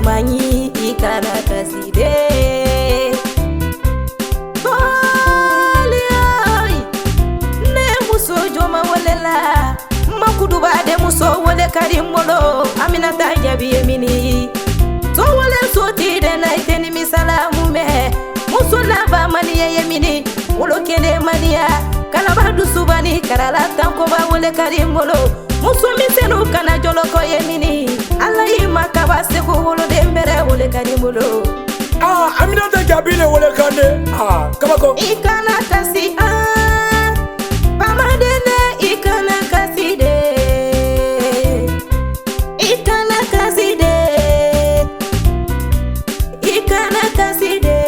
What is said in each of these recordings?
manyi ikana kaside ne muso joma walela makuduba de muso wale karimolo Aminata Jabi yemini to wale soti de na iteni misalamu me muso laba maniya yemini wolo kene maniya kalaba dusubani karala tanko ba wale karimolo muso misenu kana joloko yemini Allah makaba seko wolo dembere wole karimolo Aminata Jabi le wole kande kabako ikana kasi pamadene ikana kasi de ikana kasi de ikana kasi de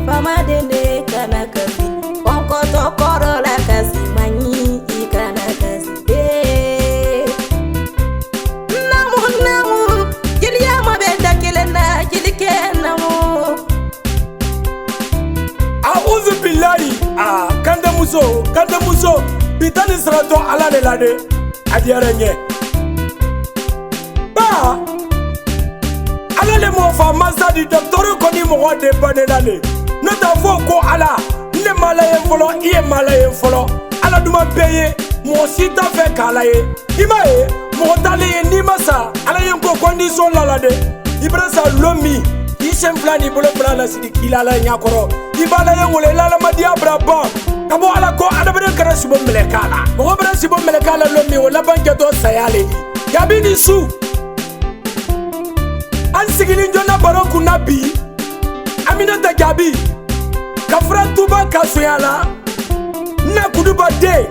pamadene kana kasi onko to korola kasi manyi ikana kasi de namu jiliya mabenda kelena jilike namu Auzu billahi kande muso bitani sarato ala de lade adiarenye ba ala le mo fa masa di docteur ko ni mo de banelale nota fo ko ala ne malaye folo iye malaye folo ala duma peye mo sita fe kalaye imaye mo tale ni masa ala yen ko condition la lade ibrasa lomi Ishem plani bolo plana sidi kilala nyakoro ibala yengule lala madia braba kabo ala ko adabere kara sibo melekala mo bere sibo melekala lomi wala banke do sayale Jabi ni su an sigili jona baroku nabi Aminata Jabi kafra tuba kasuyala na kuduba de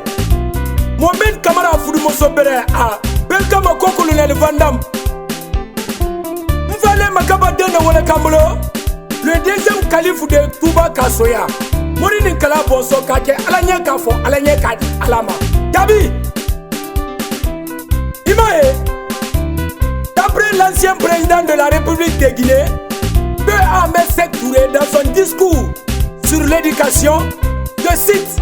Mohamed Kamara fudu mosobere belkama ko colonel Vandam Makaba dene wole kambulo le deuxième calife de Touba Kasoya mori ni kala boso kake alanye kafo alanye kadi alama Jabi imae d'après l'ancien président de la République de Guinée Peu Ahmed Sékou Touré dans son discours sur l'éducation je cite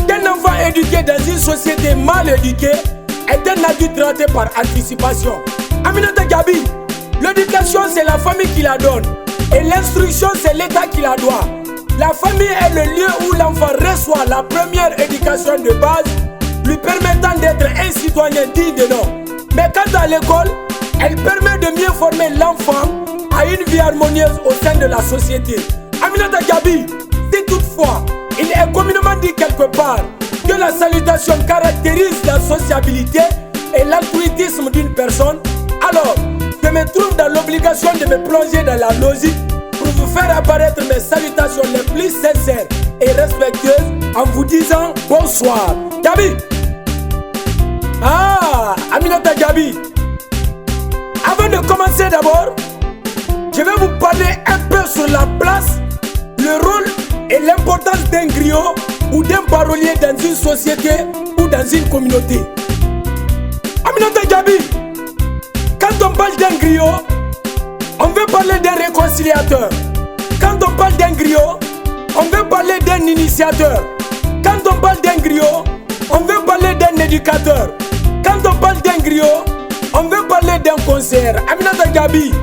qu'un enfant éduqué dans une société mal éduquée est un adulte traité par anticipation. Aminata Jabi, l'éducation c'est la famille qui la donne et l'instruction c'est l'État qui la doit. La famille est le lieu où l'enfant reçoit la première éducation de base lui permettant d'être un citoyen digne de nom. Mais quant à l'école, elle permet de mieux former l'enfant à une vie harmonieuse au sein de la société. Aminata Jabi, si toutefois il est communément dit quelque part que la salutation caractérise la sociabilité et l'altruisme d'une personne, alors je me trouve dans l'obligation de me plonger dans la logique pour vous faire apparaître mes salutations les plus sincères et respectueuses en vous disant bonsoir. Jabi. Aminata Jabi. Avant de commencer d'abord, je vais vous parler un peu sur la place, le rôle et l'importance d'un griot ou d'un parolier dans une société ou dans une communauté. Aminata Jabi. Quand on parle d'un griot, on veut parler d'un réconciliateur. Quand on parle d'un griot, on veut parler d'un initiateur. Quand on parle d'un griot, on veut parler d'un éducateur. Quand on parle d'un griot, on veut parler d'un conseiller. Aminata Jabi,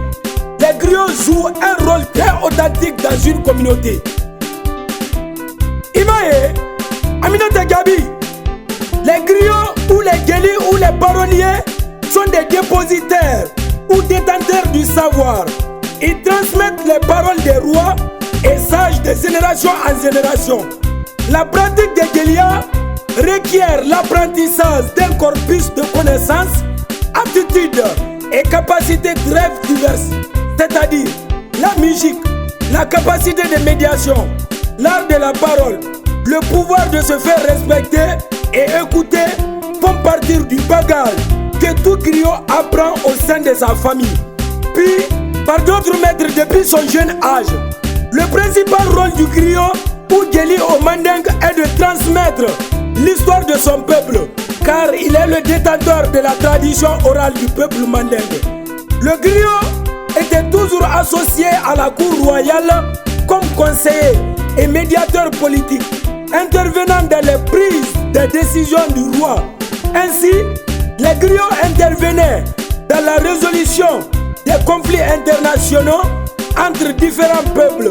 les griots jouent un rôle très authentique dans une communauté. Imae, Aminata Jabi, les griots ou les guélis ou les paroliers sont des dépositaires ou détenteurs du savoir. Ils transmettent les paroles des rois et sages de génération en génération. La pratique des guélias requiert l'apprentissage d'un corpus de connaissances, aptitudes et capacités très diverses, c'est-à-dire la musique, la capacité de médiation, l'art de la parole, le pouvoir de se faire respecter et écouter font partir du bagage que tout griot apprend au sein de sa famille, puis par d'autres maîtres depuis son jeune âge. Le principal rôle du griot ou guéli au mandingue est de transmettre l'histoire de son peuple, car il est le détenteur de la tradition orale du peuple mandingue. Le griot était toujours associé à la cour royale comme conseiller et médiateur politique, intervenant dans les prises de décisions du roi. Ainsi, les griots intervenaient dans la résolution des conflits internationaux entre différents peuples,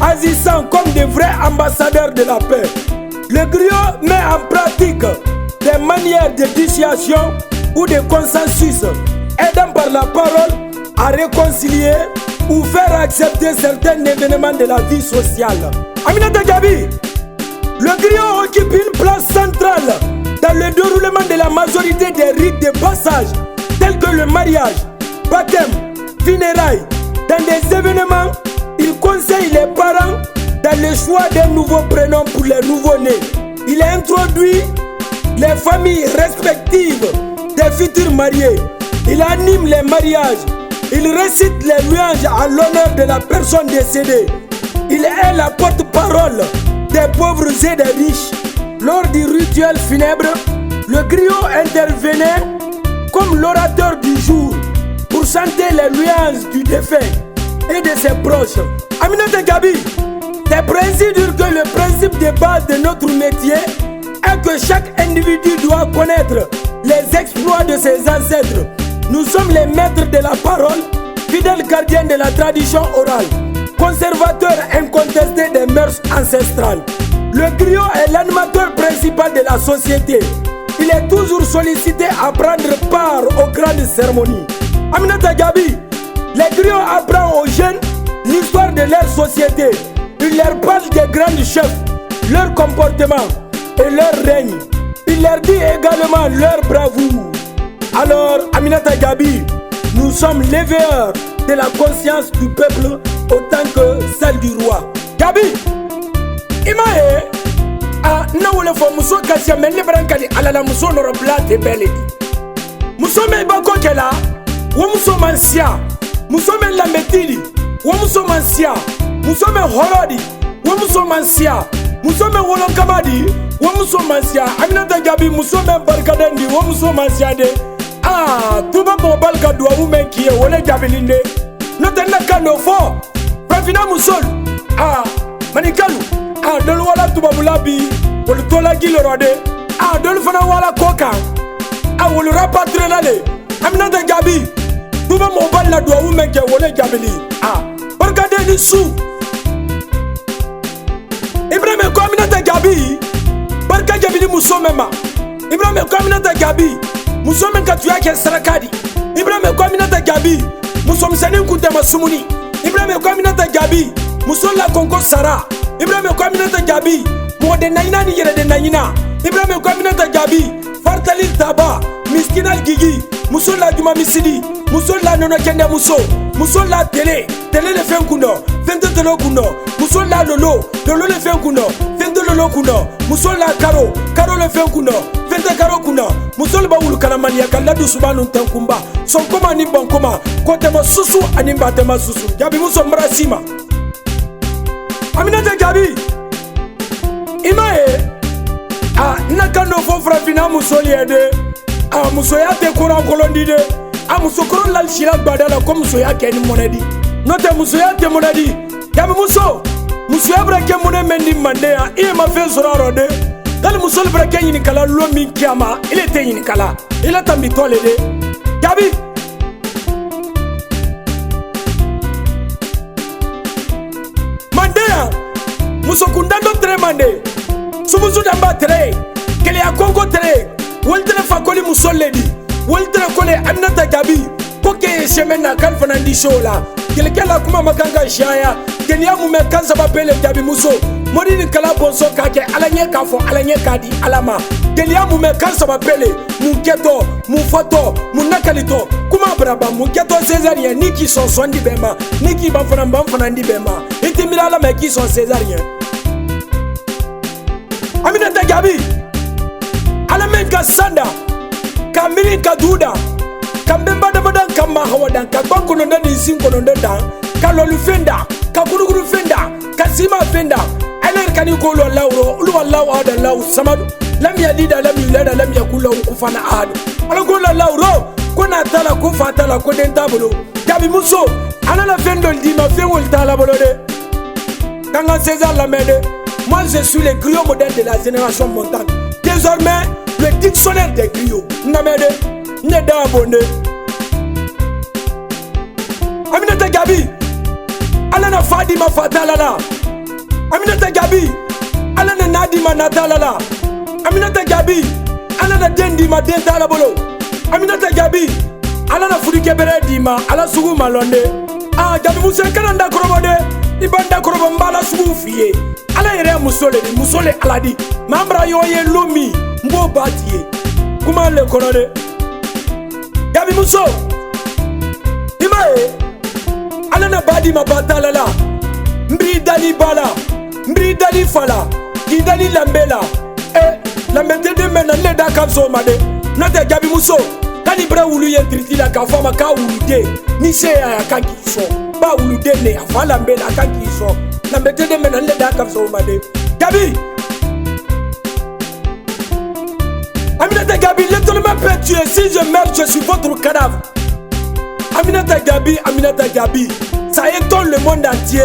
agissant comme de vrais ambassadeurs de la paix. Le griot met en pratique des manières de dissuasion ou de consensus, aidant par la parole à réconcilier ou faire accepter certains événements de la vie sociale. Aminata Gabi, le griot occupe une place centrale dans le déroulement de la majorité des rites de passage, tels que le mariage, baptême, funérailles. Dans des événements, il conseille les parents dans le choix d'un nouveau prénom pour les nouveau-nés. Il introduit les familles respectives des futurs mariés. Il anime les mariages. Il récite les louanges en l'honneur de la personne décédée. Il est la porte-parole des pauvres et des riches. Lors du rituel funèbre, le griot intervenait comme l'orateur du jour pour chanter les louanges du défunt et de ses proches. Aminata Gabi, c'est précis dire que le principe de base de notre métier est que chaque individu doit connaître les exploits de ses ancêtres. Nous sommes les maîtres de la parole, fidèles gardiens de la tradition orale, conservateurs incontestés des mœurs ancestrales. Le griot est l'animateur principal de la société. Il est toujours sollicité à prendre part aux grandes cérémonies. Aminata Gabi, les griots apprennent aux jeunes l'histoire de leur société. Il leur parle des grands chefs, leur comportement et leur règne. Il leur dit également leur bravoure. Alors, Aminata Gabi, nous sommes les veilleurs de la conscience du peuple autant que celle du roi. Gabi, Imae, Nawole fo muso kasi amene brankali alala muso noro blate beledi. Muso me bako kela, wo muso mansia, muso me lametili, wo muso mansia, muso me horodi, wo muso mansia, muso me wolonkamadi, wo muso mansia. Aminata Gabi muso me barkadendi, wo muso mansia de. Tuba mo balka dua umenkiye wole jabilinde. Notenda kano fo, prafina musol. Manikalu, dolu wala tuba mulabi. Wolu tola gilorode, dolu fana wala koka, wolu rapatre lale. Aminata Gabi, tuba mo balna dua umenke wole jabili. Barkade ni su. Ibrahim ko Aminata Gabi, barka jabili muso mema. Ibrahim ko Aminata Gabi, muso men katuya ke sarakadi. Ibrahim ko Aminata Gabi, muso msani kuntema sumuni. Ibrahim ko Aminata Gabi, muso la konko sara. Ibrahim ko Aminata Gabi, de naina ni yere de naina. Ibrahim ko Aminata Gabi, fartali taba, miskinal gigi, muso la juma misidi, muso la nono kende muso la tele le fen kundo, fente tele kundo, muso la lolo le fen kundo, fente lolo kundo, muso la karo le fen kundo, fente karo kundo, muso le bawulu kalamani yakalla du subanu tankumba, son koma ni bon koma, kote ma susu animba te ma susu, Gabi muso mrasima. Aminata Gabi, Imae, nakando fo frafina musoli ede, musoya te koran kolondi de, musokoron lal shira badala ko musoya keni monedi. Note musoya te monedi. Gabi musoya brake mone mendi mandea, ma fe soraro de. Dal musol brake yini kala lo min kiama, il était yini kala. Il a tambi tole de. Gabi, mandea, musokundando tre mande. Sumuzu damba tere, kele ya kongo tere, woltere fakoli musoledi, woltere kole Aminata Gabi, koke semena kan fanandi shola, kele kala kuma makanga shaya, kele ya mume kansa babele Gabi muso, morini kala bonso kake, alanye kafo, alanye kadi, alama, kele ya mume kansa babele, muketo, mufoto, munakalito, kuma braba, muketo césarien, niki son sondi bema, niki banfanandi bema, iti mirala meki son césarien. Aminata Gabi, alamen ka sanda, ka miri ka duda, ka mbemba dabadan ka mahawadan, ka bankono ndani zinkono ndanda, ka lolu fenda, ka guruguru fenda, ka sima fenda, aler kani ko lo lawro, ulu wallahu ada law samad, lam yalida lam yulada lam yakul lahu kufuwan ahad. Ala ko lo lawro, ko na tala ko fatala ko den tabulo. Gabi muso, ana la fendo di ma fewol tala bolo de. Kanga César Lamede. Moi, je suis le griot modèle de la génération montante. Désormais, le dictionnaire des griots. Namede, Neda Abonde. Fadima Fatalala. Aminata Gabi. Alana Nadima Natalala. Aminata Gabi. Alana Dendima Dentala Bolo. Aminata Gabi. Alana Fudike Bere Dima. Ala Sugu Malonde. Ah, Gabi Musa Kananda Korobode. Ibanda Korobombala Sugu Fiye. Ala Yere Musole. Musole Aladi. Mambra Yoye Lumi. Mbo Batiye. Kuma le Korode. Gabi Muso. Imae. Alana Badima Batalala. Mbri Dali Bala. Mbri Dali Fala. Kidali Lambela. Lambete de mena leda kamso made. Nate Gabi Muso. Kanibra wulu ye tritila ka fama ka wulude. Ni se ya kanki so. Ba wulude ne afa lambela kanki so. Lambete de mena leda kamso made. Gabi. Aminata Gabi, l'étonnement peut tuer. Si je meurs, je suis votre cadavre. Aminata Gabi, ça étonne le monde entier,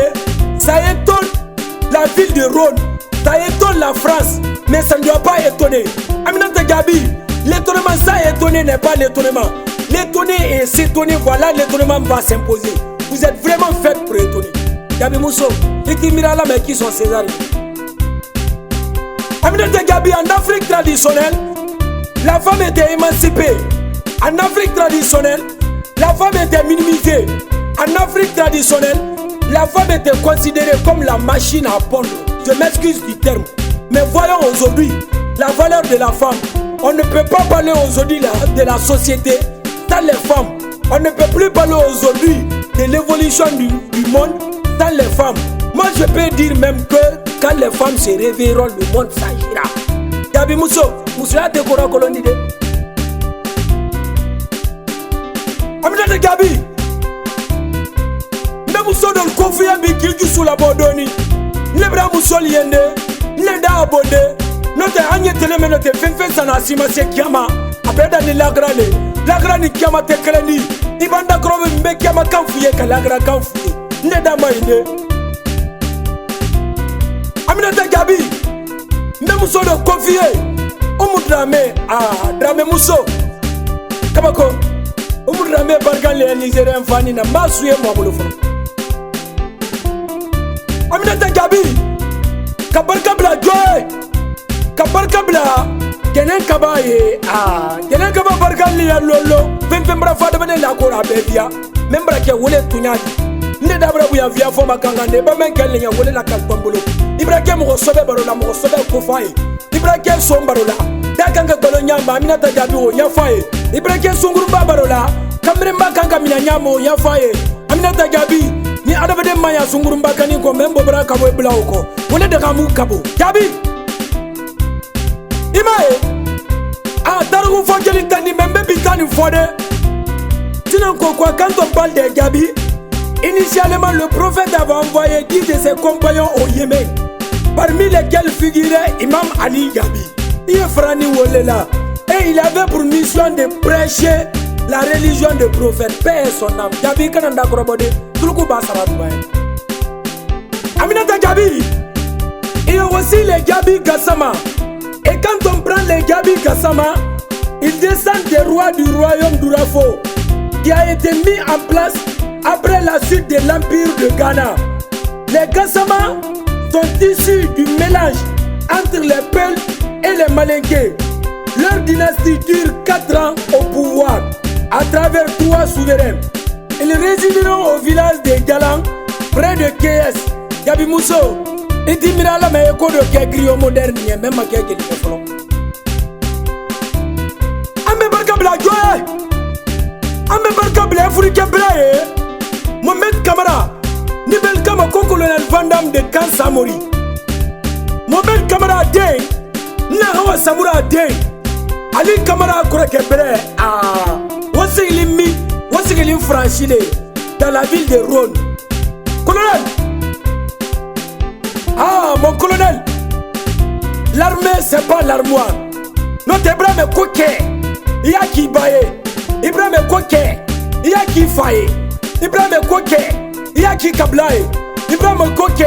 ça étonne la ville de Rhône, ça étonne la France, mais ça ne doit pas étonner. Aminata Gabi, l'étonnement ça étonner n'est pas l'étonnement. L'étonner et s'étonner, voilà, l'étonnement va s'imposer. Vous êtes vraiment fait pour étonner. Gabi Muso, et qui mira là mais qui sont César. Aminata Gabi, en Afrique traditionnelle, la femme était émancipée. En Afrique traditionnelle, la femme était minimisée. En Afrique traditionnelle, la femme était considérée comme la machine à pondre. Je m'excuse du terme. Mais voyons aujourd'hui la valeur de la femme. On ne peut pas parler aujourd'hui de la société sans les femmes. On ne peut plus parler aujourd'hui de l'évolution du monde sans les femmes. Moi je peux dire même que quand les femmes se réveilleront, le monde s'agira. Gabi Muso, Moussa de Kora Kolonide. Aminata Gabi. Ne Muso don konfiya bi kilju sous la bordoni. Nebra Muso liende. Neda abode. Note anye teleme note fenfen sana sima se kiama. Apeda ni lagrane. Lagrane kiama te kreni. Ibanda krobe mbe kiama kanfuye ka lagra kanfuye. Neda mainde. Aminata Gabi. Ne Muso don konfiye. Omu drame. Ah, drame Muso. Kabako. Omu drame bargan le Nigérien fani na masuye mwabolo fono. Aminata Gabi. Kabarka bla joy. Kabarka bla. Genen kabaye. Ah, genen kaba bargan le lolo. Fembra fada bene la kora bebia. Membra ke wole tunyaki. Ne dabra buya via fo makanga ne ba men kelle nya wole na kalpambolo. Ibrahim ko sobe barola mo sobe ko faye. Ibrahim sombarola. Dakanga balo nyamba Aminata Gabi o nyafaye. Ibrahim sunguru babarola. Kamre mbakanga mina nyamo nyafaye. Aminata Gabi ni adabede maya sunguru mbakani ko membo bra kabo ebla uko. Wole de kamu kabo. Gabi. Imae. Ah tarugo fongeli tani membe bitani fode. Sinon quoi quand on parle de Gabi, initialement le prophète avait envoyé 10 de ses compagnons au Yémen, parmi lesquels figurait Imam Ali Gabi. Il est Frani Wolela et il avait pour mission de prêcher la religion du prophète. Paix et son âme. Gabi Kananda Korobode, Tulku Basara Dubaï. Aminata Gabi, il y a aussi les Gabi Gassama. Et quand on prend les Gabi Gassama, ils descendent des rois du royaume d'Urafo, qui a été mis en place après la chute de l'empire de Ghana. Les Gassama sont issus du mélange entre les Peuls et les Malinké. Leur dynastie dure 4 ans au pouvoir à travers 3 souverains. Ils résideront au village de Galang, près de KS. Gabi Muso, et dimira la meeko de Kegrio moderne, même à Kegri. Ambe barka bla joye. Ambe barka bla Afrique bla. Mohamed Kamara, Nibel Kama Colonel Vandam de Kansamori. Mohamed Kamara Day, Nahawa Samura Day, Ali Kamara Kurakebere, ah, Wassilim Franchile, dans la ville de Rhône. Colonel, ah, mon colonel, l'armée c'est pas l'armoire. Notre Ibrahim Koke, il y a qui baille, Ibrahim Koke, il y a qui faille. Ibrahim Koke, il y a qui Kablaye. Ibrahim Koke,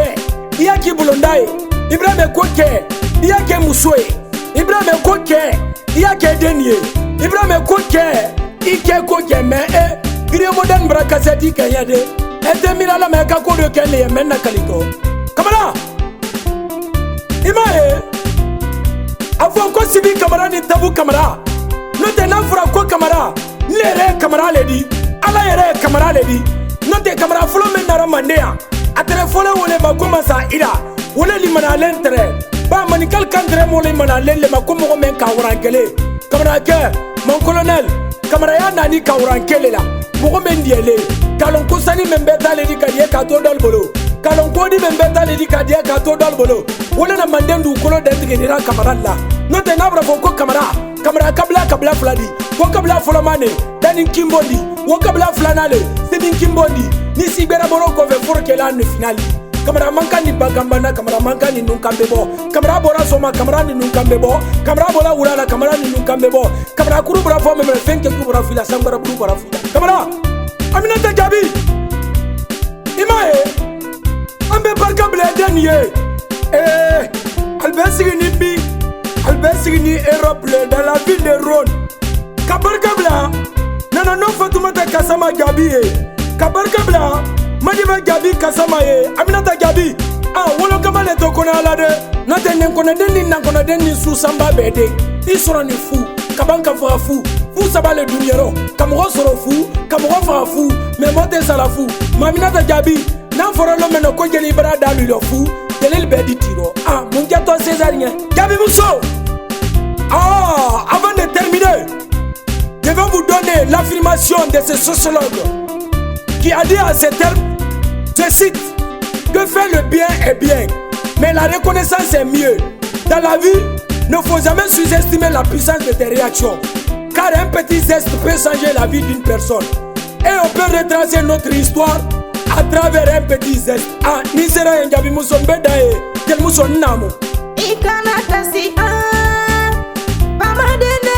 il y a qui Boulondaye. Ibrahim Koke, il y a qui Moussoué. Ibrahim Koke, il y a qui Denier. Ibrahim Koke, il y a qui Koke, mais Griomodan Brakazadi Kayade. ete mira la meka ko de kele ye menna kalito kamara imaye afo ko sibi kamara ni tabu kamara no te na fura ko kamara lere kamara ledi ala yere kamara ledi no te kamara fulo men nara mandea atere fole wole ba commença ira wole limana lentre ba manikal kandre mo limana lele ma ko mo men ka wurankele kamara ke mon colonel kamara ya nani ka wurankele la mo men diele kalon ko sani men beta ledi ka die ka to dal bolo kalon ko di men beta ledi ka die ka to dal bolo wole na mandendu kolo de tigera kamara la no te na bra ko kamara kamara kabla fladi ko kabla folamane dani kimbondi wo kabla flanale sidin kimbondi ni sibera boro ko fe forke la ne finali kamara manka ni bagambana kamara manka ni nunkambe bo kamara bora soma kamara ni nunkambe bo kamara bola urala kamara ni nunkambe bo kamara kuru bra fo me fenke ku bra fila sambara bru bra fila kamara Aminata Gabi imae ambe barka ble deniye albesigi ni bi albesigi ni Europe dans la ville de Rhône kabarka bla nana no Fatoumata Gassama Gabi kabarka bla Madiba Gabi Gassama Aminata Gabi wolo kamale to kona alade no tenen kona denni nan kona denni su samba bede isoro ni fu kabanka fa fu sabale dunyero kamoro soro fu kamoro fa fu mais monte sala fu Aminata Gabi nan foro lo meno ko jeli bara dalu lo fu delil bedi tiro mon jato césarien Gabi Mousso avant de terminer je vais vous donner l'affirmation de ce sociologue qui a dit à ces termes, je cite, que faire le bien est bien, mais la reconnaissance est mieux. Dans la vie, ne faut jamais sous-estimer la puissance de tes réactions, car un petit geste peut changer la vie d'une personne. Et on peut retracer notre histoire à travers un petit geste. Nisera Gabi Mousso Mbedae, quel Mousso Namo. Ikanatasi, Pamadene.